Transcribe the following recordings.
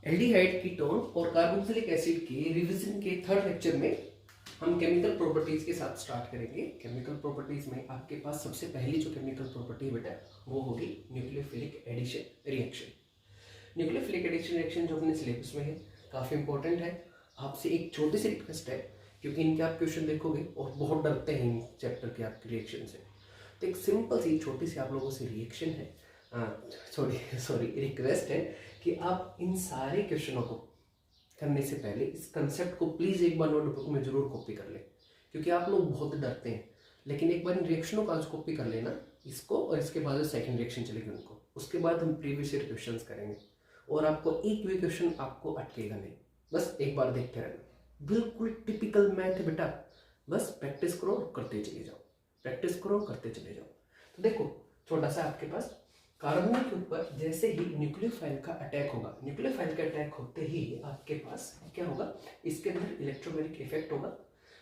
Aldehyde ketone और carboxylic acid के revision के थर्ड लेक्चर में हम केमिकल प्रॉपर्टीज के साथ स्टार्ट करेंगे। केमिकल प्रॉपर्टीज में आपके पास सबसे पहली जो केमिकल प्रॉपर्टी है बेटा वो होगी nucleophilic addition reaction. Nucleophilic addition reaction जो अपने सिलेबस में है काफ़ी इंपॉर्टेंट है। आपसे एक छोटी सी रिक्वेस्ट है, क्योंकि इनके आप क्वेश्चन देखोगे और बहुत डरते हैं इन चैप्टर के आपके रिएक्शन से, तो एक सिंपल सी छोटी सी आप लोगों से रिएक्शन है, सॉरी रिक्वेस्ट है कि आप इन सारे क्वेश्चनों को करने से पहले इस कंसेप्ट को प्लीज़ एक बार नोटबुक में जरूर कॉपी कर लें, क्योंकि आप लोग बहुत डरते हैं। लेकिन एक बार इन रिएक्शनों को आज कॉपी कर लेना इसको, और इसके बाद जो सेकंड रिएक्शन चलेगी उनको, उसके बाद हम प्रीवियस ईयर क्वेश्चन करेंगे और आपको एक भी क्वेश्चन आपको अटकेगा नहीं। बस एक बार देखते रहना, बिल्कुल टिपिकल मैथ है बेटा। बस प्रैक्टिस करो और करते चले जाओ, प्रैक्टिस करो करते चले जाओ। तो देखो छोटा सा आपके पास कार्बन के ऊपर जैसे ही न्यूक्लियोफाइल का अटैक होगा, न्यूक्लियोफाइल का अटैक होते ही आपके पास क्या होगा, इसके अंदर इलेक्ट्रोमैग्नेटिक इफेक्ट होगा।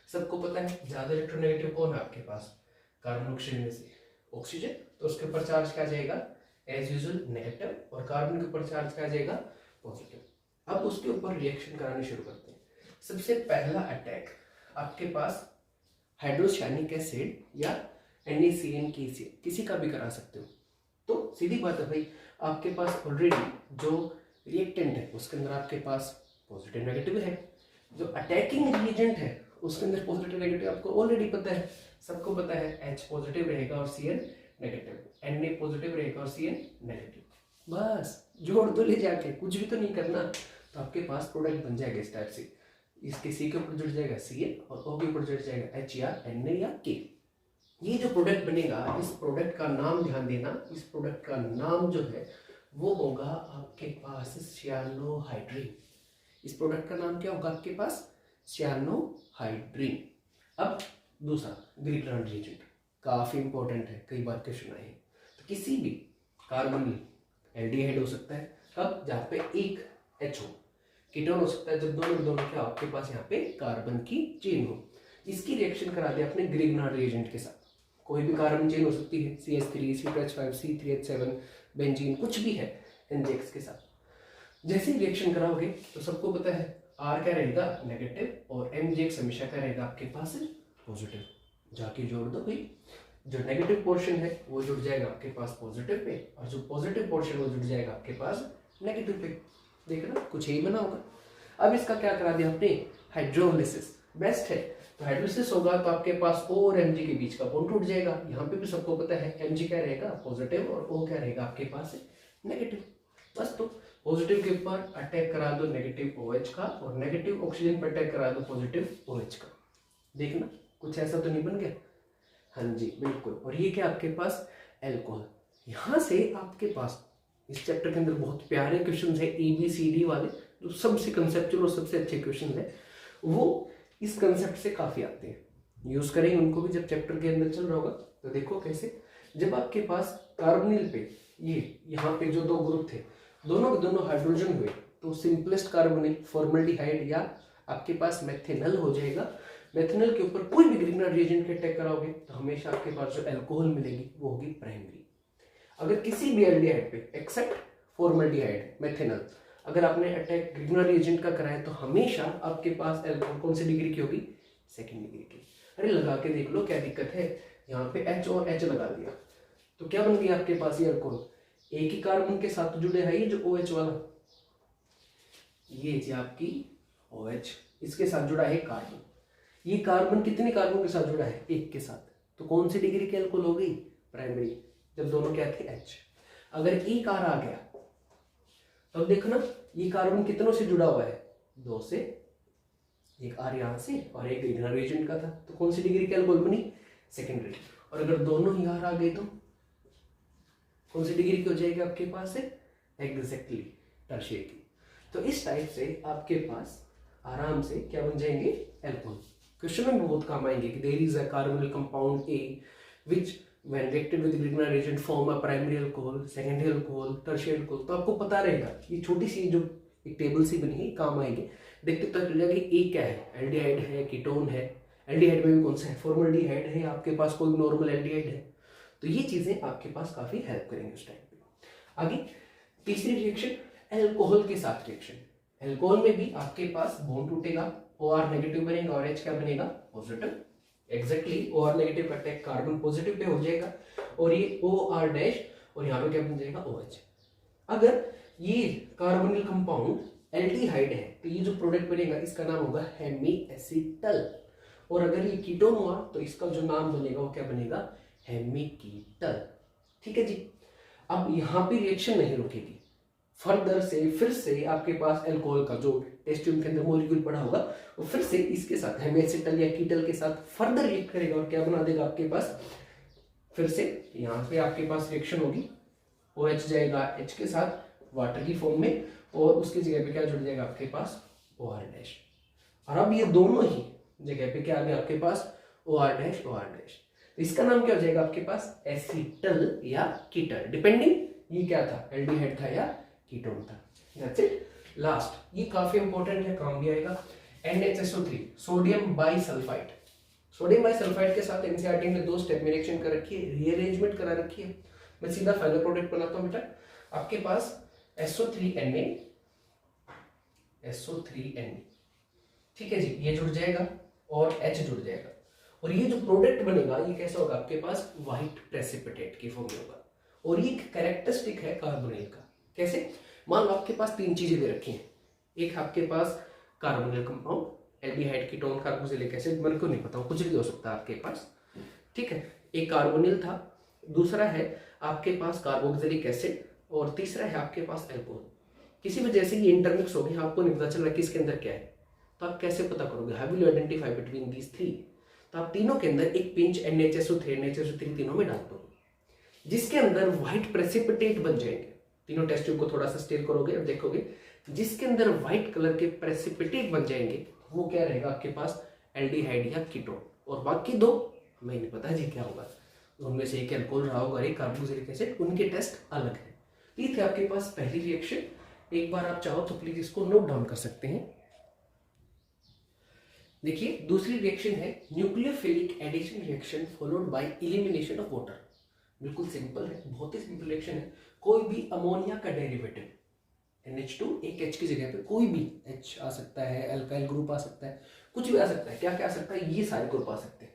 सबको पता है ज्यादा इलेक्ट्रोनेगेटिव कौन है आपके पास, कार्बन ऑक्सीजन में से ऑक्सीजन, तो उसके ऊपर चार्ज क्या जाएगा एज यूजुअल नेगेटिव, और कार्बन के ऊपर चार्ज क्या जाएगा पॉजिटिव। अब उसके ऊपर रिएक्शन कराने शुरू करते हैं। सबसे पहला अटैक आपके पास हाइड्रोसायनिक एसिड या NaCN किसी का भी करा सकते हो। तो सीधी बात है भाई, आपके पास ऑलरेडी जो रिएक्टेंट है उसके अंदर आपके पास पॉजिटिव नेगेटिव है, जो अटैकिंग रिएजेंट है उसके अंदर पॉजिटिव नेगेटिव आपको ऑलरेडी पता है, सबको पता है H पॉजिटिव रहेगा और Cn नेगेटिव, Na पॉजिटिव रहेगा और Cn नेगेटिव। बस जोड़ दो ले जाके, कुछ भी तो नहीं करना, तो आपके पास प्रोडक्ट बन जाएगा इस टाइप से। इसके C के ऊपर जुड़ जाएगा Cn और O के ऊपर जुड़ जाएगा H या Na या K। ये जो प्रोडक्ट बनेगा, इस प्रोडक्ट का नाम ध्यान देना, इस प्रोडक्ट का नाम जो है वो होगा आपके पास सियानोहाइड्रीन। इस प्रोडक्ट का नाम क्या होगा आपके पास, सियानोहाइड्रीन। अब दूसरा ग्रिगनार्ड रिएजेंट काफी इंपॉर्टेंट है, कई बार क्वेश्चन आए हैं। तो किसी भी कार्बन एल्डिहाइड हो सकता है, कब, जहाँ पे एक H हो। कीटोन हो सकता है जब दोनों क्या आपके पास यहाँ पे कार्बन की चेन हो। इसकी रिएक्शन करा दिया आपने ग्रिगनार्ड रिएजेंट के साथ। कोई भी कार्बन चेन हो सकती है, CH3, C2H5, C3H7, बेंजीन, कुछ भी है NGX के साथ। जैसे ही रिएक्शन कराओगे तो सबको पता है R क्या रहेगा नेगेटिव, और MGX हमेशा क्या रहेगा आपके पास पॉजिटिव। जाके जोड़ दो भाई, जो नेगेटिव पोर्शन है वो जुड़ जाएगा आपके पास पॉजिटिव पे, और जो पॉजिटिव पोर्शन वो जुड़ जाएगा आपके पास नेगेटिव पे। देखना कुछ यही बना होगा। अब इसका क्या करा दिया आपने, हाइड्रोलिसिस। बेस्ट है, तो हाइड्रोलिसिस होगा तो आपके पास O और Mg के बीच का बॉन्ड टूट जाएगा। यहाँ पे भी सबको पता है Mg क्या रहेगा पॉजिटिव और O क्या रहेगा आपके पास नेगेटिव। बस तो पॉजिटिव के ऊपर अटैक करा दो नेगेटिव OH का, और नेगेटिव ऑक्सीजन पर अटैक करा दो पॉजिटिव OH का। देखना कुछ ऐसा तो नहीं बन गया। हाँ जी बिल्कुल। और ये क्या आपके पास एल्कोहल। यहाँ से आपके पास इस चैप्टर के अंदर बहुत प्यारे क्वेश्चन है ABCD वाले, जो सबसे कंसेप्चुअल और सबसे अच्छे क्वेश्चन है, वो इस कंसेप्ट से काफी आते हैं। यूज करेंगे उनको भी जब चैप्टर के अंदर चल रहा होगा। तो देखो कैसे, जब आपके पास कार्बोनिल पे ये यहाँ पे जो दो ग्रुप थे दोनों के दोनों हाइड्रोजन हुए, तो सिंपलेस्ट कार्बोनिल फॉर्मल्डिहाइड या आपके पास मेथेनल हो जाएगा। मेथेनल के ऊपर कोई भी ग्रिगनार्ड रिएजेंट के अटैक कराओगे तो हमेशा आपके पास जो एल्कोहल मिलेगी वो होगी प्राइमरी। अगर किसी भी एल्डिहाइड पे एक्सेप्ट फॉर्मल्डिहाइड, मेथेनल, अगर आपने अटैक ग्रिगनार्ड रिएजेंट का कराया तो हमेशा आपके पास एल्कोहल कौन सी डिग्री की होगी, सेकंड डिग्री की। अरे लगा के देख लो क्या दिक्कत है, यहाँ पे H और H लगा दिया तो क्या बन गया आपके पास ये एल्कोहल। एक ही कार्बन के साथ जुड़े है ये जो OH वाला, ये जी आपकी OH, इसके साथ जुड़ा है कार्बन। ये कार्बन कितने कार्बन के साथ जुड़ा है, एक के साथ, तो कौन सी डिग्री की एल्कोहल हो गई, प्राइमरी, जब दोनों क्या थे H। अगर एक R आ गया तब देखना ये कार्बन कितनों से जुड़ा हुआ है, दो से, एक R यहाँ से और एक ग्रिगनार्ड रिएजेंट का था, तो कौन सी डिग्री की एल्कोहल बनी, सेकेंडरी। और अगर दोनों ही R आ गए तो कौन सी डिग्री की हो जाएगी आपके पास है, एग्जैक्टली टर्शियरी की। तो इस टाइप से आपके पास आराम से क्या बन जाएंगे, एल्कोहल। क्वेश्चन में बहुत काम आएंगे कि there is a carbonyl compound A which when reacted with grignard reagent form a primary alcohol, secondary alcohol, tertiary alcohol। तो आपको पता रहेगा, ये छोटी सी जो एक टेबल सी बनी है काम आएगी। देखते पता चल जाएगा कि A क्या है, एल्डिहाइड है, कीटोन है, एल्डिहाइड में भी कौन सा है, फॉर्मल्डिहाइड है, आपके पास कोई नॉर्मल एल्डिहाइड है। तो ये चीजें आपके पास काफी हेल्प करेंगे उस टाइम पे। आगे तीसरी रिएक्शन, एल्कोहल के साथ रिएक्शन। एल्कोहल में भी आपके पास बॉन्ड टूटेगा, OR नेगेटिव बनेगा और H क्या बनेगा, पॉजिटिव। एग्जैक्टली OR नेगेटिव का अटैक कार्बन पॉजिटिव पे हो जाएगा और ये OR डैश और यहाँ पे क्या बन जाएगा, OH। अगर ये कार्बोनिल कंपाउंड एल्डिहाइड है तो ये जो प्रोडक्ट बनेगा इसका नाम होगा हेमीएसिटल, और अगर ये कीटोन हुआ तो इसका जो नाम बनेगा वो क्या बनेगा, हेमीकीटल। ठीक है जी। अब यहाँ पे रिएक्शन नहीं रुकेगी, फर्दर से फिर से आपके पास अल्कोहल का जो टेस्ट ट्यूब के अंदर मॉलिक्यूल पड़ा होगा वो फिर से इसके साथ हेमीएसिटल या कीटल के साथ फर्दर रिएक्ट करेगा और क्या बना देगा आपके पास, फिर से यहाँ पे आपके पास रिएक्शन होगी, OH जाएगा H के साथ वाटर की फॉर्म में और उसकी जगह पे क्या जुड़ जाएगा आपके पास, OR डैश। और अब ये दोनों ही जगह पे क्या आ गया आपके पास, OR डैश OR डैश। तो इसका नाम क्या हो जाएगा आपके पास, एसिटल या कीटल, डिपेंडिंग ये क्या था, एल्डिहाइड था या कीटोन था। That's it. लास्ट ये काफी इंपॉर्टेंट है, काम भी आएगा, NHSO3 sodium bisulphide. Sodium bisulphide के साथ एनसीईआरटी में 2 स्टेप में रिएक्शन कर रखी है, रीअरेंजमेंट करा रखी है। मैं सीधा फाइनल प्रोडक्ट बनाता हूं बेटा। आपके पास SO3Na SO3Na, ठीक है जी, ये जुड़ जाएगा और H जुड़ जाएगा और ये जो प्रोडक्ट बनेगा ये कैसा होगा आपके पास, व्हाइट प्रेसिपिटेट की फॉर्म में होगा और ये कैरेक्टरिस्टिक है कार्बोनिल का। कैसे, मान लो आपके पास 3 चीजें दे रखी हैं, एक आपके पास carbonyl compound, aldehyde, ketone, carboxylic acid, मेरे को नहीं पता कुछ भी हो सकता है आपके पास, ठीक है। एक कार्बोनिल था, दूसरा है आपके पास कार्बोक्सिलिक एसिड और तीसरा है आपके पास अल्कोहल। किसी वजह से ये इंटरमिक्स हो गया, आपको नहीं पता चल रहा कि इसके अंदर क्या है, तो आप कैसे पता करोगे, how will you identify between these 3? तो आप तीनों के अंदर एक पिंच NHSO3 तीनों में डाल दो, जिसके अंदर व्हाइट प्रेसिपिटेट बन जाएंगे। तीनों टेस्ट ट्यूब को थोड़ा सा स्टेयर करोगे और देखोगे जिसके अंदर व्हाइट कलर के प्रेसिपिटेट बन जाएंगे वो क्या रहेगा आपके पास, एल्डिहाइड या कीटोन, और बाकी 2 हमें नहीं पता जी क्या होगा, उनमें से एक अल्कोहल रहा होगा, एक कार्बोक्सिलिक एसिड, उनके टेस्ट अलग है। ये थे आपके पास पहली रिएक्शन, एक बार आप चाहो तो प्लीज इसको नोट डाउन कर सकते हैं। देखिए दूसरी रिएक्शन है nucleophilic addition reaction followed by elimination of water. बिल्कुल सिंपल है, बहुत ही सिंपल रिएक्शन है। कोई भी अमोनिया का डेरिवेटिव NH2 एक H की जगह पे कोई भी H आ सकता है, अल्काइल ग्रुप आ सकता है, कुछ भी आ सकता है। क्या क्या आ सकता है, ये सारे ग्रुप आ सकते हैं,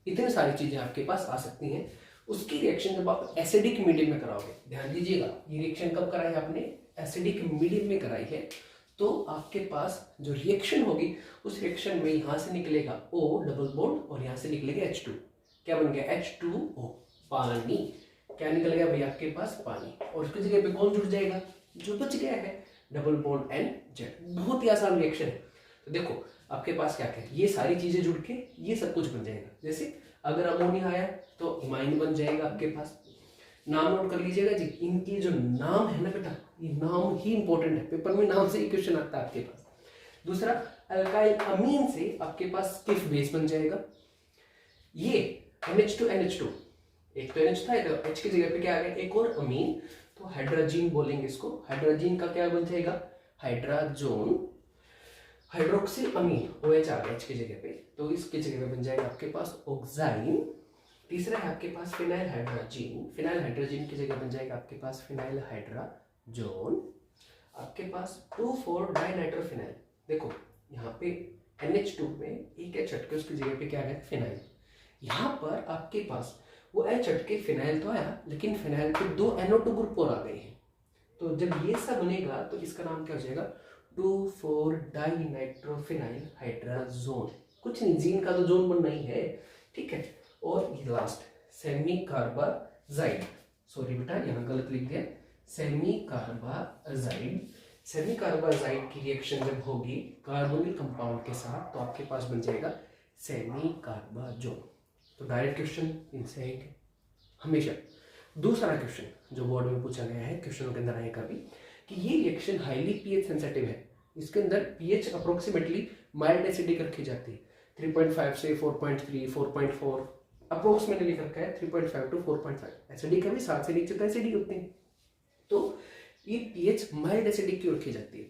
इतने सारी चीजें आपके पास आ सकती हैं। उसकी रिएक्शन जब आप एसिडिक मीडियम में कराओगे, ध्यान दीजिएगा ये रिएक्शन कब कराई है आपने, एसिडिक मीडियम में कराई है, तो आपके पास जो रिएक्शन होगी उस रिएक्शन में यहां से निकलेगा O डबल बॉन्ड और यहां से निकलेगा H2, क्या बन गया H2O, पानी। क्या निकल गया भाई आपके पास, पानी, और उसकी जगह पे कौन जुड़ जाएगा, जो बच गया है डबल बॉन्ड NZ। बहुत ही आसान रिएक्शन है। तो देखो आपके पास क्या क्या है, ये सारी चीजें जुड़ के ये सब कुछ बन जाएगा। जैसे अगर अमोनिया आया तो इमाइन बन जाएगा आपके पास। नाम नोट कर लीजिएगा जी, इनकी जो नाम है ना बेटा, ये नाम ही इंपॉर्टेंट है, पेपर में नाम से ही क्वेश्चन आता है आपके पास। दूसरा अल्काइल अमीन से आपके पास स्टिफ बेस बन जाएगा। ये NH2 एक तो NH था, H की जगह पे क्या आ गया, एक और अमीन, तो हाइड्रोजीन बोलेंगे इसको। हाइड्रोजीन का क्या बन जाएगा, हाइड्राजोन, हाइड्रोक्सिल अमीन, OH आ गया H की जगह पे, तो इसकी जगह पे बन जाएगा आपके पास ऑक्साइन। तीसरा है आपके पास फिनाइल हाइड्रोजीन, फिनाइल हाइड्रोजीन की जगह बन जाएगा आपके पास फिनाइल हाइड्राजोन। आपके पास 2,4 डाइनाइट्रोफिनाइल, देखो यहाँ पे NH2 में एक H हटके उसकी जगह पे क्या है, फिनाइल। यहाँ पर आपके पास वो H हटके फिनाइल तो आया, लेकिन फिनाइल के 2 NO2 ग्रुप और आ गए हैं। तो जब ये सब बनेगा तो इसका नाम क्या हो जाएगा, 2,4 डाइनाइट्रोफिनाइल हाइड्राजोन। कुछ नहीं, जीन का तो जोन बनना ही है, ठीक है। और ये लास्ट सेमी कार्बाजाइड, सॉरी बेटा यहाँ गलत लिख दिया, सेमी कार्बाजाइड। सेमी कार्बाजाइड की रिएक्शन जब होगी कार्बोनिल कंपाउंड के साथ तो आपके पास बन जाएगा सेमी कार्बाजोन। तो डायरेक्ट क्वेश्चन इनसे आएंगे हमेशा। दूसरा क्वेश्चन जो बोर्ड में पूछा गया है, क्वेश्चनों के अंदर आएगा भी, कि ये रिएक्शन हाईली पीएच सेंसिटिव है, इसके अंदर पीएच अप्रोक्सीमेटली माइल्ड एसिडिक रखी जाती है, 3.5 से 4.3 4.4 अप्रोक्सीमेटली लिख रखा है, 3.5 to 4.5 एसिडिक है भी, 7 से नीचे तो एसिडिक होती है। तो ये पीएच माइल्ड एसिडिक क्यों रखी जाती है,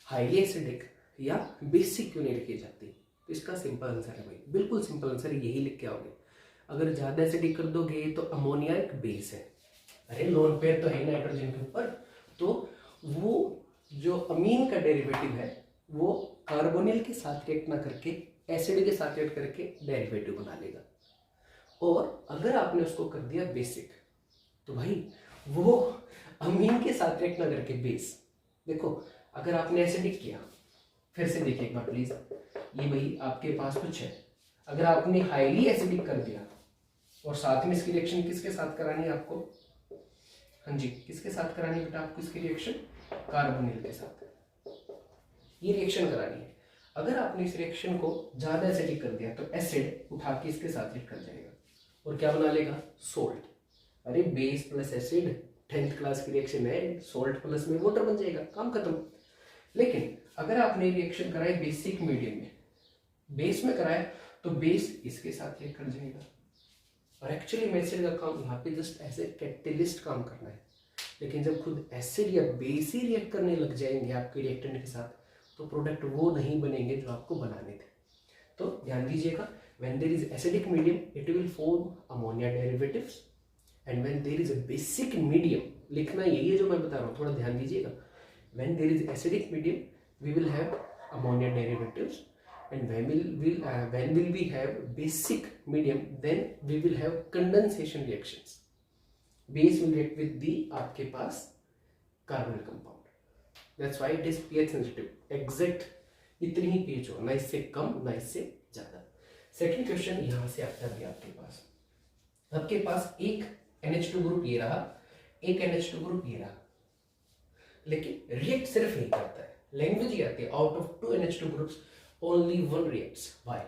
हाईली एसिडिक या बेसिक क्यों नहीं रखी जाती? तो इसका सिंपल आंसर है भाई, बिल्कुल सिंपल आंसर यही लिख के आओगे। अगर ज्यादा एसिडिक कर दोगे तो अमोनिया एक बेस है, अरे लोन पेयर तो है नाइट्रोजन के ऊपर, तो वो जो अमीन का डेरिवेटिव है वो कार्बोनिल के साथ रिएक्ट ना करके एसिड के साथ रिएक्ट करके डेरिवेटिव बना लेगा। और अगर आपने उसको कर दिया बेसिक तो भाई वो अमीन के साथ रिएक्ट ना करके बेस, देखो अगर आपने एसिडिक किया, फिर से देखिए एक बार प्लीज, ये भाई आपके पास कुछ है, अगर आपने हाईली एसिडिक कर दिया और साथ में इसकी रिएक्शन किसके साथ करानी है आपको, हाँ जी किसके साथ करानी है बेटा आपको इसकी रिएक्शन, कार्बोनिल के साथ ये रिएक्शन करानी है। अगर आपने इस रिएक्शन को ज्यादा एसिडिक कर दिया तो एसिड उठा के इसके साथ रिएक्ट कर जाएगा और क्या बना लेगा, सोल्ट। अरे base plus acid 10th class की रिएक्शन है, सोल्ट प्लस में वाटर बन जाएगा, काम खत्म। लेकिन अगर आपने रिएक्शन कराई बेसिक मीडियम में, बेस में कराया तो बेस इसके साथ रिएक्ट कर जाएगा। और एक्चुअली में एसिड का काम यहाँ पे जस्ट ऐसे कैटेलिस्ट काम करना है, लेकिन जब खुद एसिड या बेस ही रिएक्ट करने लग जाएंगे आपके रिएक्टेंट के साथ तो प्रोडक्ट वो नहीं बनेंगे जो आपको बनाने थे। तो ध्यान दीजिएगा, when there is acidic medium it will form ammonia derivatives and when there is a basic medium, लिखना यही है जो मैं बता रहा हूँ, थोड़ा ध्यान दीजिएगा, when there is acidic medium we will have ammonia derivatives and when will we have basic medium then we will have condensation reactions, base will react with the आपके पास carbonyl compound, that's why it is pH sensitive, exact इतनी ही pH हो, ना इससे कम ना इससे ज्यादा। Second question यहां से आता है आपके पास एक NH2 ग्रुप ये रहा, एक NH2 ग्रुप ये रहा, लेकिन रिएक्ट सिर्फ एक करता है, लैंग्वेज ये आती है out of 2 NH2 groups only one reacts, why?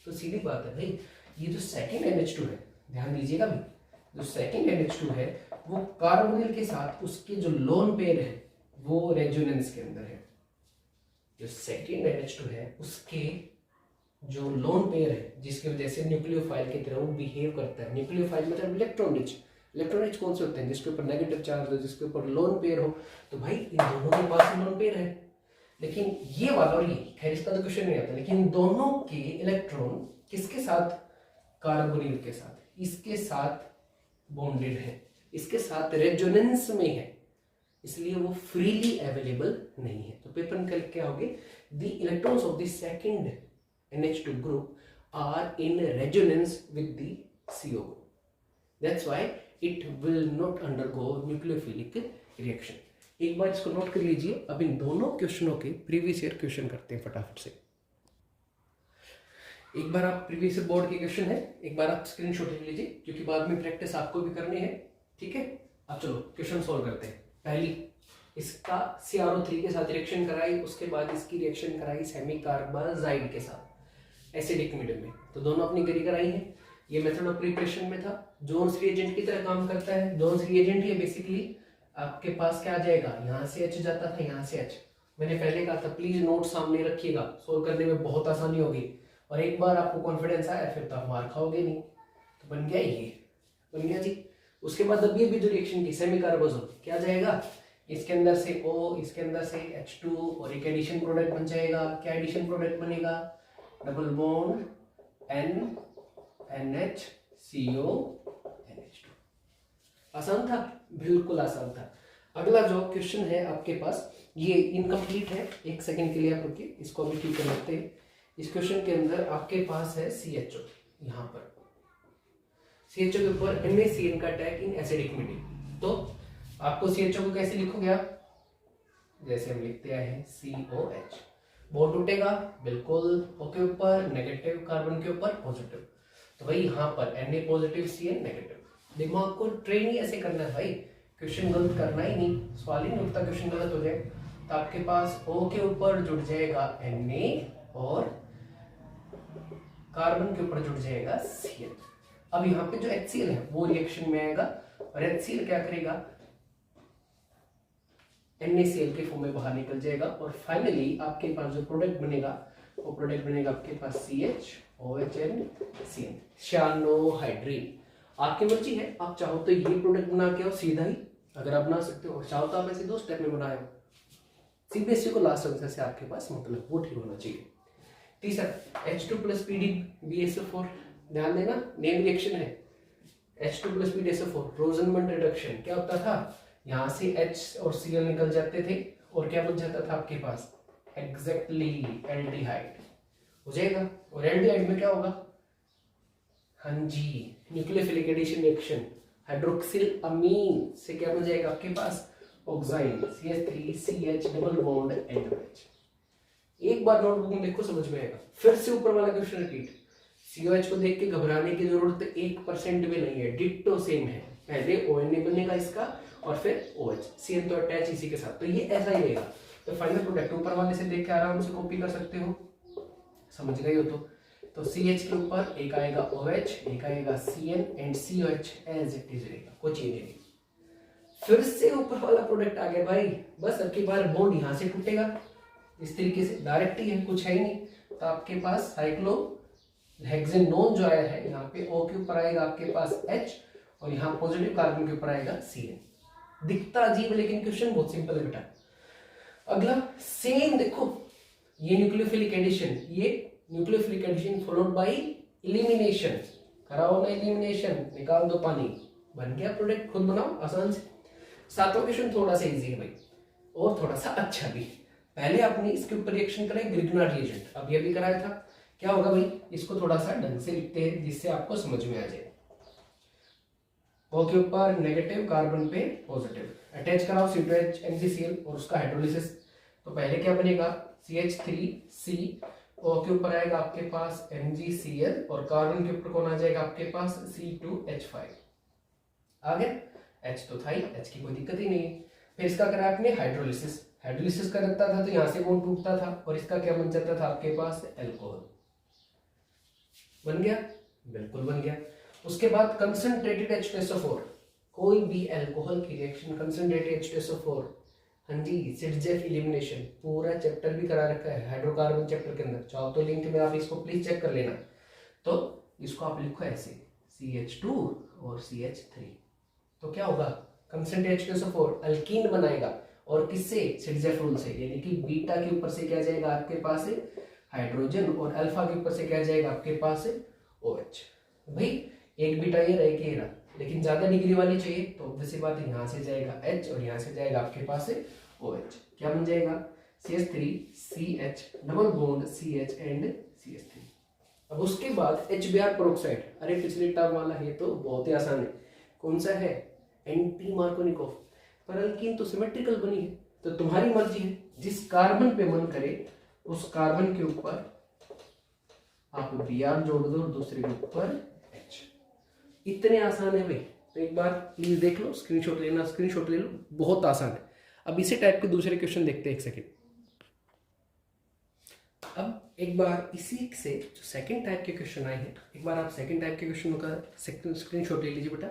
तो सीधी बात है भाई, ये जो सेकंड NH2 है, ध्यान दीजिएगा भाई, जो सेकंड NH2 है वो कार्बोनिल के साथ उसके जो लोन पेयर है वो रेजोनेंस के अंदर है। जो सेकंड NH2 है उसके जो लोन पेयर है जिसकी वजह से न्यूक्लियोफाइल की तरह वो बिहेव करता है, न्यूक्लियोफाइल मतलब इलेक्ट्रॉन रिच, इलेक्ट्रॉन रिच कौन से होते हैं, जिसके ऊपर नेगेटिव चार्ज हो, जिसके ऊपर लोन पेयर हो, तो भाई इन दोनों के पास लोन पेयर है, लेकिन ये वाला और ये, खैर इसका तो क्वेश्चन नहीं आता, लेकिन दोनों के इलेक्ट्रॉन किसके साथ, कार्बोनिल के साथ, इसके साथ बॉन्डेड है, इसके साथ रेजोनेंस में है, इसलिए वो फ्रीली अवेलेबल नहीं है। तो पेपर निकल क्या होगे, the electrons of the second NH2 group are in resonance with the CO group. That's why it will not undergo nucleophilic reaction. एक बार इसको नोट कर लीजिए। अब इन दोनों क्वेश्चनों के प्रीवियस ईयर क्वेश्चन करते हैं फटाफट से। एक बार आप प्रीवियस ईयर बोर्ड के क्वेश्चन है, एक बार आप स्क्रीनशॉट ले लीजिए क्योंकि बाद में प्रैक्टिस आपको भी करनी है, ठीक है। अब चलो क्वेश्चन सॉल्व करते हैं। पहली इसका CrO3 के साथ रिएक्शन कराई, उसके बाद इसकी रिएक्शन कराई सेमी कार्बाजाइड के साथ एसिडिक मीडियम में, तो दोनों अपनी करी कराई है। ये मेथड ऑफ प्रिपरेशन में था, जोन्स रिएजेंट की तरह काम करता है। जोन्स रिएजेंट ये बेसिकली आपके पास क्या आ जाएगा, यहाँ से H जाता था, यहाँ से H। मैंने पहले कहा था प्लीज नोट सामने रखिएगा, सोल्व करने में बहुत आसानी होगी, और एक बार आपको कॉन्फिडेंस आया फिर तो आप मार खाओगे नहीं। तो बन गया ये, बन गया जी। उसके बाद अब ये भी जो रिएक्शन की सेमी कार्बोजोल क्या जाएगा, इसके अंदर से O, इसके अंदर से H2 और एक एडिशन प्रोडक्ट बन जाएगा। क्या एडिशन प्रोडक्ट बनेगा, double bond NH CO NH2। आसान था, बिल्कुल आसान था। अगला जो क्वेश्चन है आपके पास ये इनकम्प्लीट है, एक सेकंड के लिए आप रुकिए, इसको भी ठीक कर लेते हैं। इस क्वेश्चन के अंदर आपके पास है CHO, यहाँ पर CHO के ऊपर NaCN का अटैक इन एसिडिक मीडियम। तो आपको CHO को कैसे लिखोगे आप, जैसे हम लिखते हैं COH, बॉन्ड टूटेगा बिल्कुल O के ऊपर, नेगेटिव कार्बन के ऊपर पॉजिटिव, तो भाई यहाँ पर Na पॉजिटिव CN नेगेटिव। दिमाग को ट्रेन ही ऐसे करना है भाई, क्वेश्चन गलत करना ही नहीं, सवाल ही नहीं उठता क्वेश्चन गलत हो जाए। तो आपके पास O के ऊपर जुड़ जाएगा Na और कार्बन के ऊपर जुड़ जाएगा CN। अब यहाँ पे जो HCl है वो रिएक्शन में आएगा और HCl क्या करेगा, NaCl के फॉर्म में बाहर निकल जाएगा और फाइनली आपके पास जो प्रोडक्ट बनेगा वो प्रोडक्ट बनेगा आपके पास CHOH and CN, cyanohydrine। आपकी मर्जी है, आप चाहो तो ये प्रोडक्ट बना के आओ सीधा ही, अगर आप बना सकते हो, चाहो तो आप ऐसे 2 स्टेप में बनाए हो, CBSE को लास्ट आंसर से आपके पास मतलब वो ठीक होना चाहिए। तीसरा H2 + PdBSO4, ध्यान देना नेम रिएक्शन है, H2 + PdSO4 रोजनमंड रिडक्शन। क्या होता था, यहाँ से H और Cl निकल जाते थे और क्या बन जाता था आपके पास, एग्जैक्टली एल्डिहाइड हो जाएगा। और एल्डिहाइड में क्या होगा, हाँ जी, न्यूक्लियोफिलिक एडिशन रिएक्शन हाइड्रोक्सिल अमीन से क्या बन जाएगा आपके पास, ऑक्साइन CH3CH डबल बॉन्ड NOH। एक बार नोटबुक में देखो समझ में आएगा। फिर से ऊपर वाला क्वेश्चन रिपीट। COH को देख के घबराने की जरूरत 1% भी नहीं है, डिट्टो सेम है। पहले ONA बनेगा इसका और फिर OH, CN तो अटैच इसी के साथ, तो ये ऐसा ही रहेगा। तो फाइनल प्रोडक्ट ऊपर वाले से देख के आराम से कॉपी कर सकते हो, समझ गए हो तो CH के ऊपर एक आएगा OH, एक आएगा CN and COH as it is रहेगा, कोई चेंज नहीं। फिर से ऊपर वाला प्रोडक्ट आ गया भाई, बस अब की बार बॉन्ड यहां से टूटेगा इस तरीके से, डायरेक्ट ही है, कुछ है ही नहीं। तो आपके पास साइक्लो हेक्सेनोन जो आया है, यहाँ पे O के ऊपर आएगा आपके पास H और यहाँ पॉजिटिव कार्बन के ऊपर आएगा CN। दिखता अजीब लेकिन क्वेश्चन बहुत सिंपल है बेटा। अगला सेम देखो, ये न्यूक्लियोफिलिक एडिशन, ये nucleophilic addition followed by elimination, कराओ ना एलिमिनेशन, निकाल दो पानी, बन गया प्रोडक्ट, खुद बनाओ आसान से। सातवां क्वेश्चन थोड़ा सा इजी है भाई और थोड़ा सा अच्छा भी। पहले आपने इसके ऊपर रिएक्शन कराई ग्रिग्नार्ड रिएजेंट, अब ये भी कराया था। क्या होगा भाई, इसको थोड़ा सा ढंग से लिखते हैं जिससे आपको समझ में आ जाए। O के ऊपर नेगेटिव, कार्बन पे पॉजिटिव, अटैच कराओ C2H MgCl और उसका हाइड्रोलिसिस। तो पहले क्या बनेगा, CH3C, O के ऊपर आएगा आपके पास MgCl और कार्बन के ऊपर कौन आ जाएगा आपके पास C2H5। आ गया, H तो था ही, H की कोई दिक्कत ही नहीं है। फिर इसका करा आपने हाइड्रोलिसिस, हाइड्रोलिसिस का लगता था तो यहाँ से बॉन्ड टूटता था और इसका क्या बन जाता था आपके पास, एल्कोहल। बन गया, बिल्कुल बन गया। उसके बाद कंसंट्रेटेड H2SO4, कोई भी अल्कोहल की रिएक्शन कंसंट्रेटेड H2SO4, हाँ जी, सिडजेफ एलिमिनेशन पूरा चैप्टर भी करा रखा है हाइड्रोकार्बन चैप्टर के अंदर, चाहो तो लिंक में आप इसको प्लीज चेक कर लेना। तो इसको आप लिखो ऐसे CH2 और CH3, तो क्या होगा, कंसंट्रेटेड H2SO4 अल्कीन बनाएगा और किससे, सिडजेफ रूल से, यानी कि बीटा के ऊपर से क्या जाएगा आपके पास है हाइड्रोजन और अल्फा के ऊपर से क्या जाएगा आपके पास है OH। भाई एक बीटा ये रह के रहा, लेकिन ज्यादा डिग्री वाली चाहिए तो ऑब्वियस सी बात है, यहाँ से जाएगा H और यहाँ से जाएगा आपके पास है OH। क्या बन जाएगा, CH3CH double bond CH and CH3। अब उसके बाद HBr पेरोक्साइड, अरे पिछले टर्म वाला है तो बहुत ही आसान है, कौन सा है, एंटी मार्कोनिकोव। पर अल्कीन तो सिमेट्रिकल बनी है, तो तुम्हारी मर्जी है, जिस कार्बन पे मन करे उस कार्बन के ऊपर आप Br जोड़ दो और दूसरे के ऊपर H। इतने आसान है भाई, तो एक बार प्लीज देख लो, स्क्रीनशॉट लेना, स्क्रीनशॉट ले लो, बहुत आसान है। अब इसी टाइप के दूसरे क्वेश्चन देखते हैं, एक सेकेंड। अब एक बार इसी से जो सेकंड टाइप के क्वेश्चन आए हैं, एक बार आप सेकंड टाइप के क्वेश्चन का स्क्रीनशॉट ले लीजिए बेटा।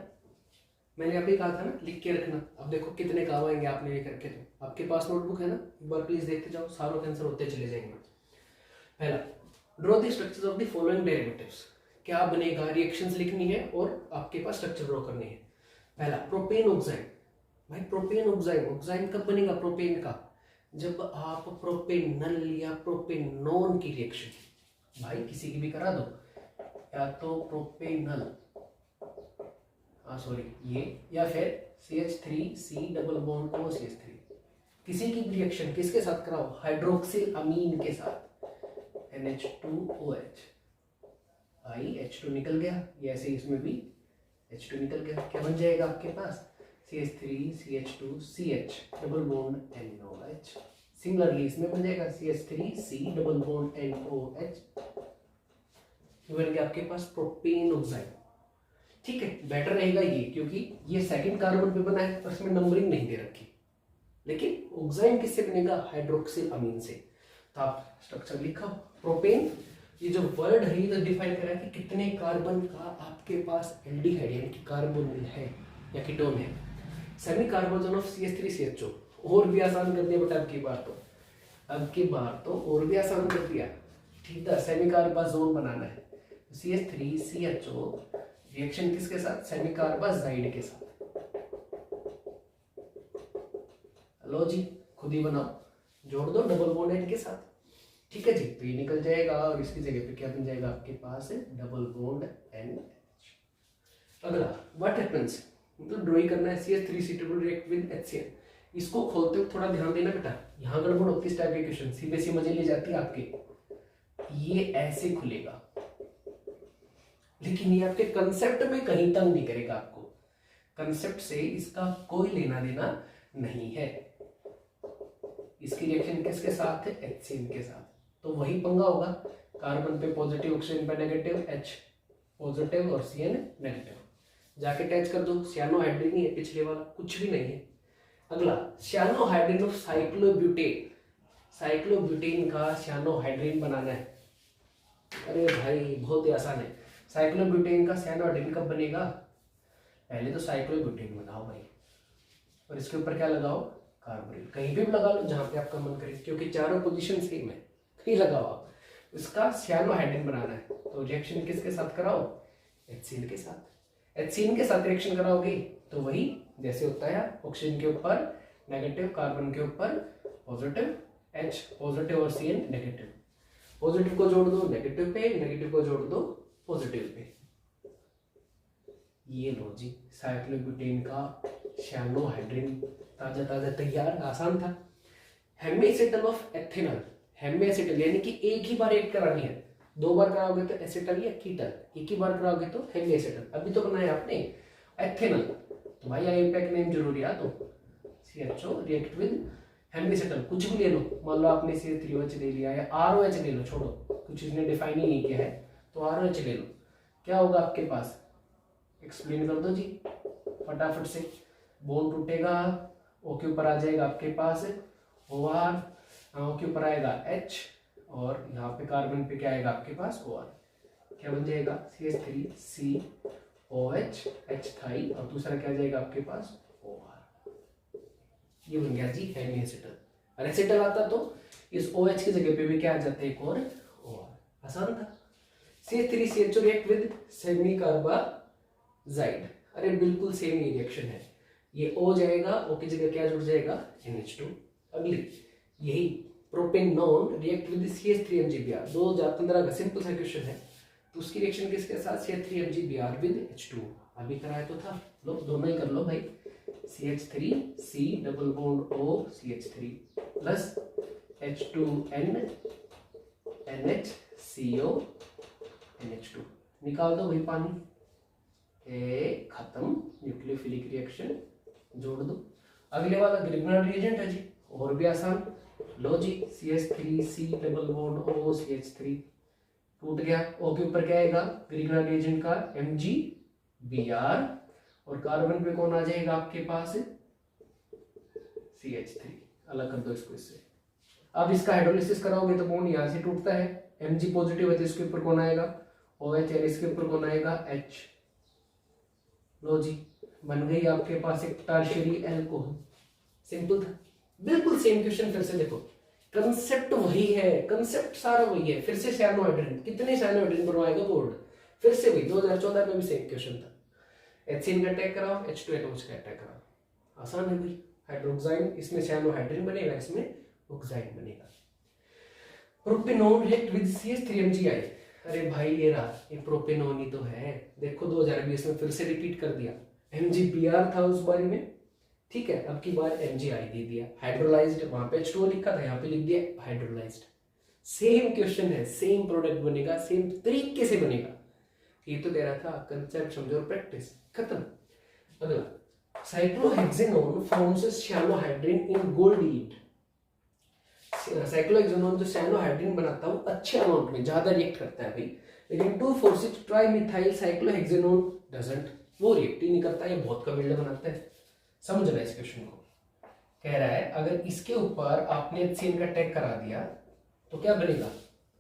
मैंने अभी कहा था ना लिख के रखना, अब देखो कितने काम आएंगे आपने ये करके, तो आपके पास नोटबुक है ना, एक बार प्लीज देखते जाओ, सारों के आंसर होते चले जाएंगे। पहला, draw the structures of the following derivatives, क्या बनेगा, रिएक्शंस लिखनी है और आपके पास स्ट्रक्चर ड्रॉ करनी है। पहला प्रोपेन ऑक्साइड, भाई प्रोपेन ऑक्साइड, ऑक्साइड कब बनेगा प्रोपेन का, जब आप प्रोपेनल या प्रोपेनोन की रिएक्शन, भाई किसी की भी करा दो, या तो प्रोपेनल, सॉरी ये, या फिर CH3C डबल बॉन्ड OCH3, किसी की रिएक्शन किसके साथ कराओ, हाइड्रोक्सिल अमीन के साथ, NH2OH, आई H2 निकल गया, ये ऐसे इसमें भी H2 निकल गया, क्या बन जाएगा आपके पास, CH3CH2CH double bond NOH। Similarly इसमें बन जाएगा CH3C डबल बॉन्ड NOH, बन गया आपके पास प्रोपेन ऑक्साइड। ठीक है, बेटर रहेगा ये, क्योंकि ये सेकंड कार्बन पे बना है और इसमें नंबरिंग नहीं दे रखी, लेकिन ऑक्साइड किससे बनेगा, हाइड्रोक्सिल अमीन से। तो आप स्ट्रक्चर लिखा प्रोपेन, ये जो वर्ड है ये तो डिफाइन करा कि कितने कार्बन का आपके पास एल्डिहाइड यानी कि कार्बोनिल है या कीटोन है। सेमी कार्बोजन ऑफ CH3CHO, और भी आसान कर दिया बेटा, अब की बार तो और भी आसान कर दिया। ठीक है, सेमी कार्बाजोन बनाना है, CH3CHO रिएक्शन किसके साथ, सेमी कार्बाजाइड के साथ। लो जी, खुद ही बनाओ, जोड़ दो डबल बॉन्ड N के साथ। ठीक है जी, तो ये निकल जाएगा और इसकी जगह पे क्या बन जाएगा आपके पास है डबल बॉन्ड NH। अगला, व्हाट हैपेंस, मतलब ड्रॉइंग करना है, CH3C रिएक्ट विद HCl, इसको खोलते हुए थोड़ा ध्यान देना बेटा, यहाँ गड़बड़ होती है इस टाइप के क्वेश्चन, सीबीएसई मजे ले जाती है आपके। ये ऐसे खुलेगा, लेकिन ये आपके कंसेप्ट में कहीं तंग नहीं करेगा आपको, कंसेप्ट से इसका कोई लेना देना नहीं है। इसकी रिएक्शन किसके साथ है? HCN के साथ, तो वही पंगा होगा, कार्बन पे पॉजिटिव, ऑक्सीजन पे नेगेटिव, H पॉजिटिव और CN नेगेटिव, जाके अटैच कर दो। सियानोहाइड्रिन ही है पिछले वाला, कुछ भी नहीं है। अगला सियानोहाइड्रिन ऑफ साइक्लोब्यूटेन, साइक्लोब्यूटेन का सियानोहाइड्रिन बनाना है। अरे भाई बहुत ही आसान है, साइक्लोब्यूटेन का सियानोहाइड्रिन कब बनेगा? पहले तो साइक्लोब्यूटेन बनाओ भाई, और इसके ऊपर क्या लगाओ? कार्बोनिल, कहीं भी लगा लो जहां पे आपका मन करे, क्योंकि चारों पोजीशन सेम है, कहीं लगाओ आप। इसका सियानोहाइड्रिन बनाना है, तो रिएक्शन किसके साथ कराओ? HCN के साथ। HCN के साथ रिएक्शन कराओगे तो वही जैसे होता है, ऑक्सीजन के ऊपर नेगेटिव, कार्बन के ऊपर पॉजिटिव, H पॉजिटिव और CN नेगेटिव। पॉजिटिव को जोड़ दो नेगेटिव पे, नेगेटिव को जोड़ दो पॉजिटिव पे। ये लो जी, साइक्लोब्यूटेन का सियानोहाइड्रिन ताजा ताजा तैयार, आसान था। हेमिएसिटल ऑफ एथेनॉल, हेमिएसिटल यानी कि एक ही बार ऐड करानी है, 2 बार कराओगे तो एसिटल या कीटल, एक ही बार कराओगे तो हेमिएसिटल। अभी तो बनाया आपने एथेनॉल, तो भाई आईयूपैक नेम जरूर याद हो। CHO रिएक्ट विद हेमिएसिटल, कुछ भी ले लो, मान लो आपने CH3OH ले लिया या ROH ले लो, छोड़ो कुछ इसने डिफाइन ही नहीं किया है, तो ROH ले लो। क्या होगा आपके पास? एक्सप्लेन कर दो जी फटाफट से। बॉन्ड टूटेगा, O के ऊपर आ जाएगा आपके पास OR, O के ऊपर आएगा H, और यहाँ पे कार्बन पे क्या आएगा आपके पास? OR। क्या बन जाएगा? CH3COH H थाई, और दूसरा क्या जाएगा आपके पास? OR। ये बन गया जी हेमिएसिटल। और एसिटल आता तो इस OH की जगह पे भी क्या आ जाता है? एक और OR। आसान था। CH3CHO react with semi carbazide, अरे बिल्कुल सेम ही रिएक्शन है, ये O जाएगा, O की जगह क्या जुड़ जाएगा? NH2। अगली यही प्रोपेनॉन रिएक्ट विद CH3MgBr, 2015 का सिंपल सा क्वेश्चन है, तो उसकी रिएक्शन किसके साथ? CH3MgBr with H2। अभी कराया तो था, लो दोनों ही कर लो भाई। CH3C double bond O CH3 plus H2N NHCO NH2, निकाल दो भाई पानी, खत्म, न्यूक्लियोफिलिक रिएक्शन, जोड़ दो। अगले वाला ग्रिग्नार्ड रिएजेंट है जी, और भी आसान, लो जी CH3C double bond O CH3 टूट गया, O के ऊपर क्या आएगा? ग्रिग्नार्ड रिएजेंट का MgBr, और कार्बन पे कौन आ जाएगा आपके पास? CH3। अलग कर दो इसको इससे। अब इसका हाइड्रोलिसिस कराओगे तो बॉन्ड यहाँ से टूटता है, Mg पॉजिटिव है तो इसके ऊपर कौन आएगा? OH, और इसके ऊपर कौन आएगा? H। लो जी बन गई आपके पास एक टर्शियरी एल्कोहल। सिंपल था, बिल्कुल सेम क्वेश्चन। फिर से देखो, कंसेप्ट वही है, कंसेप्ट सारा वही है। फिर से सियानोहाइड्रिन, कितने सियानोहाइड्रिन बनवाएगा बोर्ड? फिर से वही, 2014 में भी सेम क्वेश्चन था। HCN का अटैक कराओ, H2NOH का अटैक कराओ, आसान है भाई। हाइड्रोक्साइन, इसमें सियानोहाइड्रिन बनेगा, इसमें ऑक्साइन बनेगा। प्रोपेनॉन रिएक्ट विद CH3MgI, अरे भाई ये रहा, ये प्रोपेनॉन ही तो है। देखो 2020 में फिर से रिपीट कर दिया, MgBr था उस बारी में, ठीक है, अब की बार MgI दे दिया। हाइड्रोलाइज्ड, वहां पे H2O लिखा था, यहाँ पे लिख दिया हाइड्रोलाइज्ड। सेम क्वेश्चन है, सेम प्रोडक्ट बनेगा, सेम तरीके से बनेगा। ये तो दे रहा था, कंसेप्ट समझो और प्रैक्टिस, खत्म। अगला, cyclohexanone forms सियानोहाइड्रिन in gold eat. Cyclohexanone जो सियानोहाइड्रिन बनाता है वो अच्छे अमाउंट में, ज्यादा रिएक्ट करता है भाई, लेकिन 2,4,6 ट्राइमिथाइल साइक्लोहेक्सेनोन डजंट, वो रिएक्ट ही नहीं करता, ये बहुत कम मिलने बनाता है। समझ रहा है इस क्वेश्चन को? कह रहा है अगर इसके ऊपर आपने HCN का टैग करा दिया तो क्या बनेगा?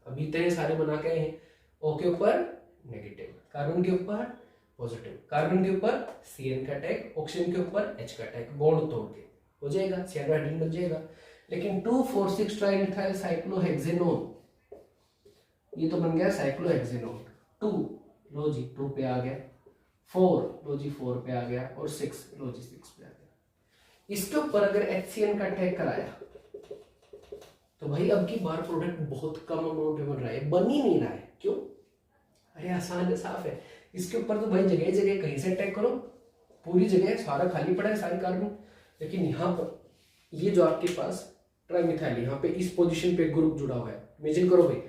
अभी इतने सारे बना के आए हैं, O के ऊपर नेगेटिव, कार्बन के ऊपर पॉजिटिव, कार्बन के ऊपर CN का टैग, ऑक्सीजन के ऊपर H का टैग, बॉन्ड तोड़ के हो जाएगा, सियानोहाइड्रिन बन जाएगा। लेकिन 2,4,6 ट्राइमिथाइल साइक्लोहेक्सेनोन, ये तो बन गया साइक्लोहेक्सेनोन 2, लो जी 2 पे आ गया, 4 लो जी 4 पे आ गया, और 6 लो जी 6 पे आ गया। इसके ऊपर अगर HCN का टैग कराया तो भाई अब की बार प्रोडक्ट बहुत कम अमाउंट में बन रहा है, बन ही नहीं रहा है। क्यों? अरे आसान है, साफ है। इसके ऊपर तो भाई जगह जगह कहीं से टैग करो, पूरी जगह सारा खाली पड़ा है, सारे कार्बन, लेकिन यहाँ पर ये जो आपके पास ट्राइमिथाइल, यहाँ पे इस पोजीशन पे ग्रुप जुड़ा हुआ है, इमेजिन करो भाई,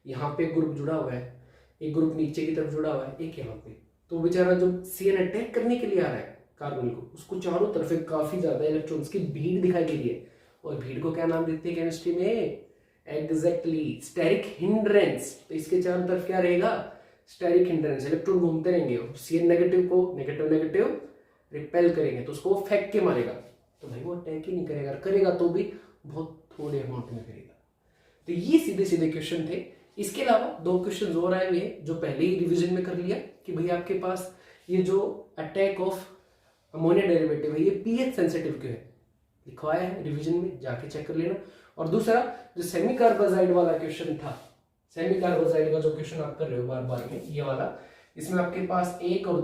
यहाँ पे ग्रुप जुड़ा हुआ है, एक ग्रुप नीचे की तरफ जुड़ा हुआ है, एक यहाँ पे, तो बेचारा जो CN अटैक करने के लिए आ रहा है कार्बन को, उसको चारों तरफ एक काफी ज्यादा इलेक्ट्रॉन्स की भीड़ दिखाई दे रही है, और भीड़ को क्या नाम देते हैं केमिस्ट्री में? Exactly, steric hindrance. तो इसके चारों तरफ क्या रहेगा? स्टेरिक हिंड्रेंस, इलेक्ट्रॉन घूमते रहेंगे, CN नेगेटिव को नेगेटिव नेगेटिव रिपेल करेंगे, तो उसको फेंक के मारेगा, तो भाई वो अटैक ही नहीं करेगा, करेगा तो भी बहुत थोड़े अमाउंट में करेगा। तो ये सीधे सीधे क्वेश्चन थे। इसके अलावा 2 क्वेश्चन और आए हुए हैं जो पहले ही रिवीजन में कर लिया कि भाई आपके पास ये जो अटैक ऑफ अमोनिया डेरिवेटिव है ये पीएच सेंसिटिव क्यों है, लिखवाया है रिवीजन में, जाके चेक कर लेना। और दूसरा जो सेमी कार्बोजाइड वाला क्वेश्चन था, सेमी कार्बोजाइड का जो क्वेश्चन आप कर रहे हो बार बार में, ये वाला, इसमें आपके पास 1 और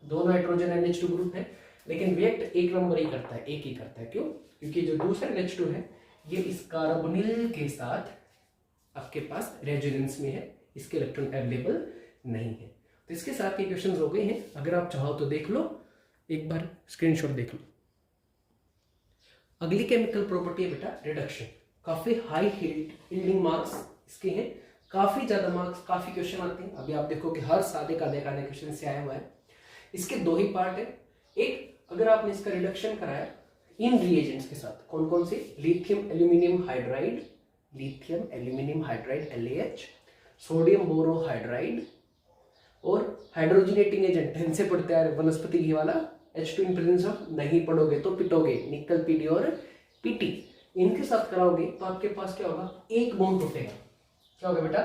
2 नाइट्रोजन NH2 ग्रुप है, लेकिन रिएक्ट 1 नंबर ही करता है, एक ही करता है। क्यों? क्योंकि जो दूसरा NH2 है ये इस कार्बोनिल के साथ आपके पास रेजोनेंस में है, इसके इलेक्ट्रॉन अवेलेबल नहीं है। तो इसके साथ ये क्वेश्चंस हो गए हैं, अगर आप चाहो तो देख लो, एक बार स्क्रीनशॉट देख लो। अगली केमिकल प्रॉपर्टी है बेटा रिडक्शन। काफी हाई यील्डिंग मार्क्स इसके हैं, काफी ज्यादा मार्क्स, काफी क्वेश्चन आते हैं। अभी आप देखो कि हर साल एक आधे क्वेश्चन से आया हुआ है। इसके 2 ही पार्ट है। एक, अगर आपने इसका रिडक्शन कराया इन रिएजेंट्स के साथ, कौन कौन से? Lithium aluminium hydride, lithium aluminium hydride LaH, sodium borohydride, और हाइड्रोजनेटिंग एजेंट ढंग से पढ़ते आ रहे वनस्पति घी वाला H2 इन प्रेजेंस ऑफ, नहीं पढ़ोगे तो पिटोगे, निकल PD और PT, इनके साथ कराओगे तो आपके पास क्या होगा? एक बॉन्ड टूटेगा। क्या होगा बेटा?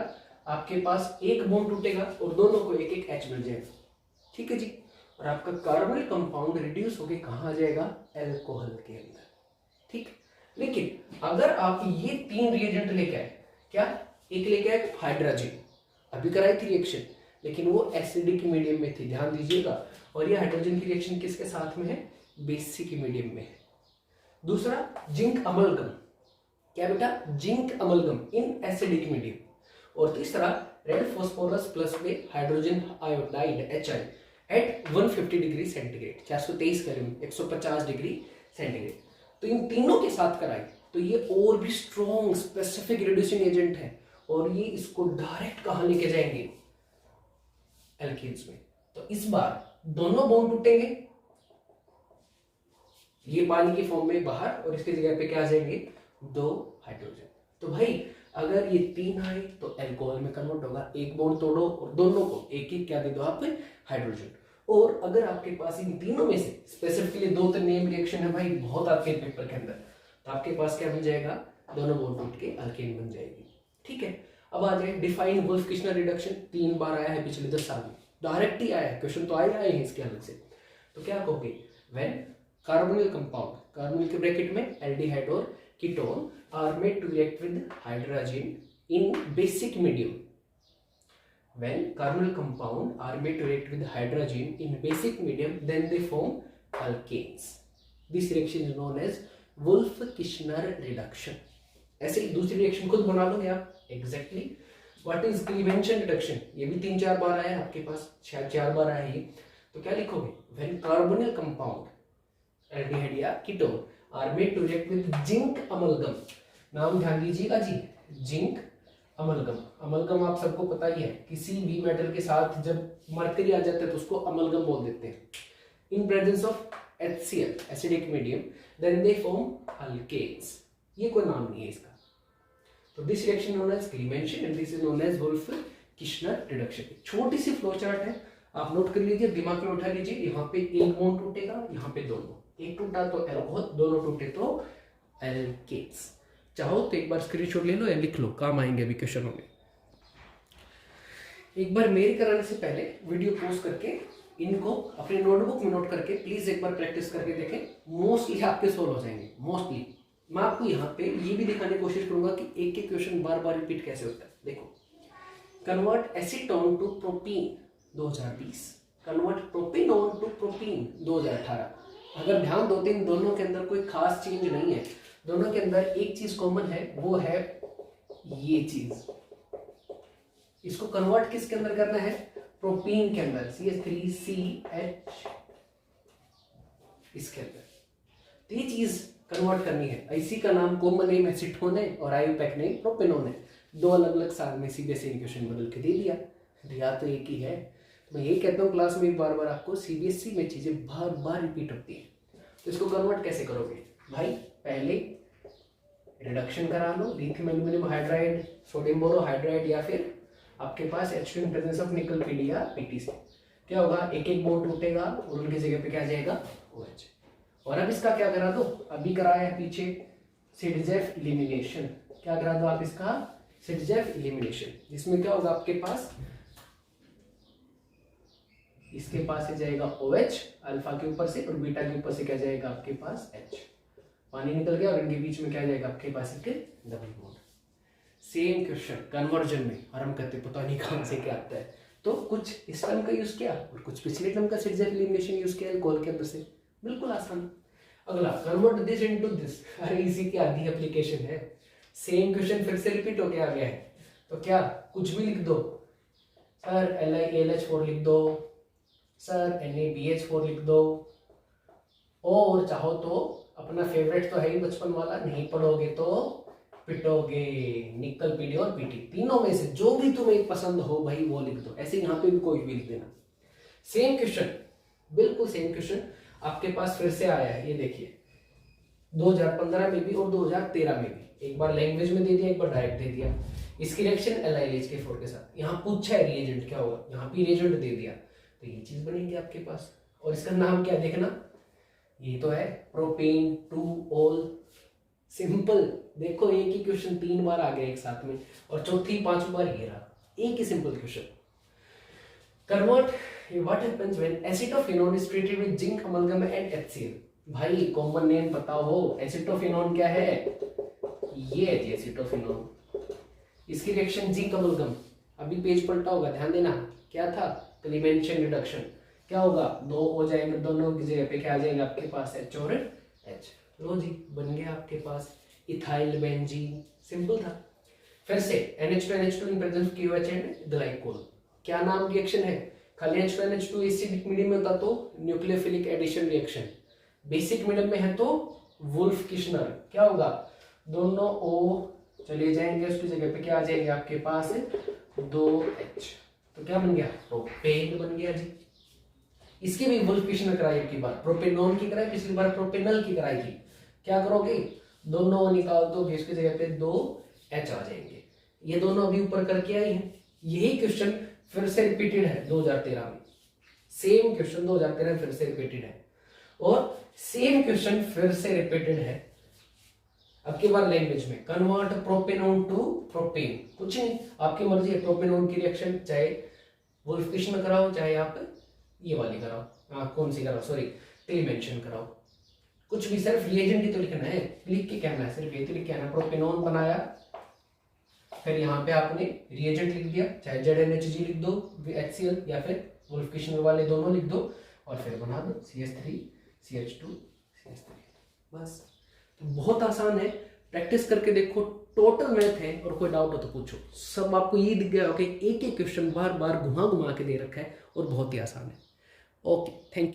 आपके पास एक बॉन्ड टूटेगा और दोनों को एक एक H मिल जाएगा। ठीक है जी। और आपका कार्बोनिल कंपाउंड रिड्यूस होके कहाँ आ जाएगा? एल्कोहल के अंदर। ठीक। लेकिन अगर आप ये 3 रिएजेंट लेके आए, क्या? एक लेके आए हाइड्रोजन, अभी कराई थी रिएक्शन, लेकिन वो एसिडिक मीडियम में थी, ध्यान दीजिएगा। और ये हाइड्रोजन की रिएक्शन किसके साथ में है? बेसिक मीडियम में है। दूसरा जिंक अमलगम, क्या बेटा? Zinc amalgam in acidic medium. और तीसरा रेड फॉस्फोरस प्लस में hydrogen iodide HI at 150 degree centigrade, 423 kelvin, 150 degree centigrade. तो इन तीनों के साथ कराई तो ये और भी स्ट्रॉन्ग स्पेसिफिक रिड्यूसिंग एजेंट है, और ये इसको डायरेक्ट कहां लेके जाएंगे? एल्केन्स में। तो इस बार दोनों बॉन्ड टूटेंगे, ये पानी की फॉर्म में बाहर, और इसकी जगह पे क्या आ जाएंगे? 2 हाइड्रोजन। तो भाई अगर ये 3 आए तो एल्कोहल में कन्वर्ट होगा, एक बॉन्ड तोड़ो और दोनों को एक एक क्या दे दो आप? हाइड्रोजन। और अगर आपके पास इन तीनों में से स्पेसिफिकली 2 नेम रिएक्शन है भाई, बहुत आते हैं पेपर के अंदर, तो आपके पास क्या बन जाएगा? दोनों बॉन्ड टूट के अल्केन बन जाएगी। ठीक है। अब आ जाए डिफाइन वुल्फ किश्नर रिडक्शन, 3 बार आया है पिछले 10 साल में, डायरेक्ट ही आया है, क्वेश्चन तो आए हैं इसके अलग से। तो क्या कहोगे? व्हेन कार्बोनिल कंपाउंड, कार्बोनिल के ब्रैकेट में एल्डिहाइड और ketone are made to react with hydrogen in basic medium, when carbonyl compound are made to react with hydrogen in basic medium, then they form alkanes. This reaction is known as Wolff-Kishner reduction. ऐसे ही दूसरी reaction खुद बना लो यार। Exactly what is क्लीवेंशन reduction, ये भी 3-4 बार आया है आपके पास, शायद 4 बार आया है। तो क्या लिखोगे? व्हेन कार्बोनिल कंपाउंड एल्डिहाइड या ketone are made to react with zinc amalgam, नाम ध्यान दीजिएगा जी, जिंक अमलगम। अमलगम आप सबको पता ही है, किसी भी मेटल के साथ जब मर्करी आ जाता है तो उसको अमलगम बोल देते हैं। In presence of HCl acidic medium, then they form alkanes. ये कोई नाम नहीं है इसका। तो this reaction known as Clemmensen and this is known as Wolff Kishner reduction. छोटी सी फ्लो चार्ट है, आप नोट कर लीजिए, दिमाग में उठा लीजिए। यहाँ पे एक बॉन्ड टूटेगा, यहाँ पे दोनों, एक टूटा तो एल्कोहल, दोनों टूटे तो एल्केन्स। चाहो तो एक बार स्क्रीनशॉट ले लो या लिख लो, काम आएंगे अभी क्वेश्चनों में। एक बार मेल कराने से पहले वीडियो पोस्ट करके इनको अपने नोटबुक में नोट करके प्लीज एक बार प्रैक्टिस करके देखें, मोस्टली आपके सोल्व हो जाएंगे। मोस्टली मैं आपको यहाँ पे ये भी दिखाने की कोशिश करूंगा कि एक एक क्वेश्चन बार बार रिपीट कैसे होता है। देखो, convert acetone to propene 2020, convert propanone to propene 2018। अगर ध्यान दो तो इन दोनों के अंदर कोई खास चेंज नहीं है, दोनों के अंदर एक चीज कॉमन है, वो है ये चीज। इसको कन्वर्ट किसके अंदर करना है? प्रोपीन के अंदर, CH3CH इसके अंदर। तो ये चीज कन्वर्ट करनी है। इसी का नाम कॉमन नेम एसीटोन है और आईयूपैक नेम प्रोपेनोन है। दो अलग अलग साल में सीधे सेम क्वेश्चन बदल के दे दिया तो एक ही है। तो मैं यही कहता हूँ क्लास में बार बार आपको सीबीएसई में चीजें बार बार रिपीट होती है। तो इसको कन्वर्ट कैसे करोगे भाई? पहले रिडक्शन करा लो, lithium aluminium hydride, sodium borohydride या फिर आपके पास H2 in presence of nickel PD या पीटी से क्या होगा, एक एक बॉन्ड टूटेगा और उनकी जगह पे क्या जाएगा, OH। और अब इसका क्या करा दो, अभी कराया है पीछे सिडजेफ इलिमिनेशन। क्या करा दो आप इसका, सिडजेफ इलिमिनेशन, जिसमें क्या होगा आपके पास, इसके पास से जाएगा OH अल्फा के ऊपर से और बीटा के ऊपर से क्या जाएगा आपके पास H। पानी निकल गया और इनके बीच में क्या जाएगा आपके पास एक double bond. Same question conversion में, और हम कहते पता नहीं कहां से क्या आता है, तो कुछ इस टर्म का यूज किया और कुछ पिछले टर्म का सिडजेफ एलिमिनेशन यूज किया अल्कोहल के अंदर से, बिल्कुल आसान। अगला कन्वर्ट दिस इनटू दिस, अरे इसी की आधी एप्लीकेशन है। सेम क्वेश्चन फिर से रिपीट होके आ गया है, तो क्या कुछ भी लिख दो, सर LiAlH4 लिख दो, सर NaBH4 लिख दो, और चाहो तो अपना फेवरेट तो है ही बचपन वाला, नहीं पढ़ोगे तो पिटोगे, निकल पीडी और पीटी, तीनों में से जो भी तुम्हें पसंद हो भाई वो लिख दो। ऐसे यहाँ पे भी कोई भी लिख देना। सेम क्वेश्चन, बिल्कुल सेम क्वेश्चन आपके पास फिर से आया है, ये देखिए 2015 में भी और 2013 में भी, एक बार लैंग्वेज में दे दिया, एक बार डायरेक्ट दे दिया। इसकी रिएक्शन LiLH4 के साथ, यहाँ पूछा है रिएजेंट क्या होगा, यहाँ भी रिएजेंट दे दिया, तो ये चीज बनेगी आपके पास। और इसका नाम क्या देखना, ये तो है प्रोपेन 2ऑल, सिंपल। देखो एक ही क्वेश्चन 3 बार आ गया एक साथ में, और चौथी 5वीं बार ये रहा, एक ही simple question. Convert what happens when acetophenone is treated with zinc amalgam and HCl। भाई कॉमन नेम पता हो, एसिटोफिनोन क्या है, ये है जी एसिटोफिनोन। इसकी रिएक्शन जिंक अमलगम, अभी पेज पलटा होगा, ध्यान देना क्या था, क्लीमेंशन रिडक्शन। क्या होगा, 2 हो जाएंगे, दोनों की जगह पे क्या आ जाएगा आपके पास H और H। लो जी बन गया आपके पास इथाइल बेंजीन, सिंपल था। फिर से NH2NH2 in presence of KOH and glycol. क्या नाम रिएक्शन है, खाली H2NH2 एसिडिक मीडियम में होता तो nucleophilic addition reaction, basic medium में है तो वुल्फ किशनर। क्या होगा, दोनों O चले जाएंगे, उसकी जगह पे क्या आ जाएंगे आपके पास 2H, तो क्या बन गया, प्रोपेन बन गया जी। इसकी भी वुल्फ किशनर कराई की बार, प्रोपेनॉन की कराई, पिछली बार प्रोपेनल की कराई थी। क्या करोगे, दोनों निकाल दो, इसकी जगह पे 2H आ जाएंगे। ये दोनों अभी ऊपर करके आई हैं। यही क्वेश्चन फिर से रिपीटेड है 2013 में, सेम क्वेश्चन 2013 में फिर से रिपीटेड है, और सेम क्वेश्चन फिर से रिपीटेड है अब की बार लैंग्वेज में। कन्वर्ट प्रोपेनॉन टू प्रोपेन, कुछ नहीं आपकी मर्जी है, प्रोपेनॉन की रिएक्शन चाहे वुल्फ किशनर कराओ, चाहे आप ये वाली कराओ, कौन सी कराओ, सॉरी क्लीमेंशन कराओ, कुछ भी, सिर्फ रिएजेंट ही तो लिखना है, लिख के कहना है, सिर्फ ये तो लिख के आना, प्रोपेनॉन बनाया, फिर यहाँ पे आपने रिएजेंट लिख दिया, चाहे ZnHG लिख दो HCl या फिर वुल्फ किशनर वाले दोनों लिख दो, और फिर बना दो CH3 CH2 CH3, बस। तो बहुत आसान है, प्रैक्टिस करके देखो, टोटल मैथ है, और कोई डाउट हो तो पूछो। सब आपको ये दिख गया कि एक एक क्वेश्चन बार बार घुमा घुमा के दे रखा है और बहुत ही आसान है। Okay, thank you.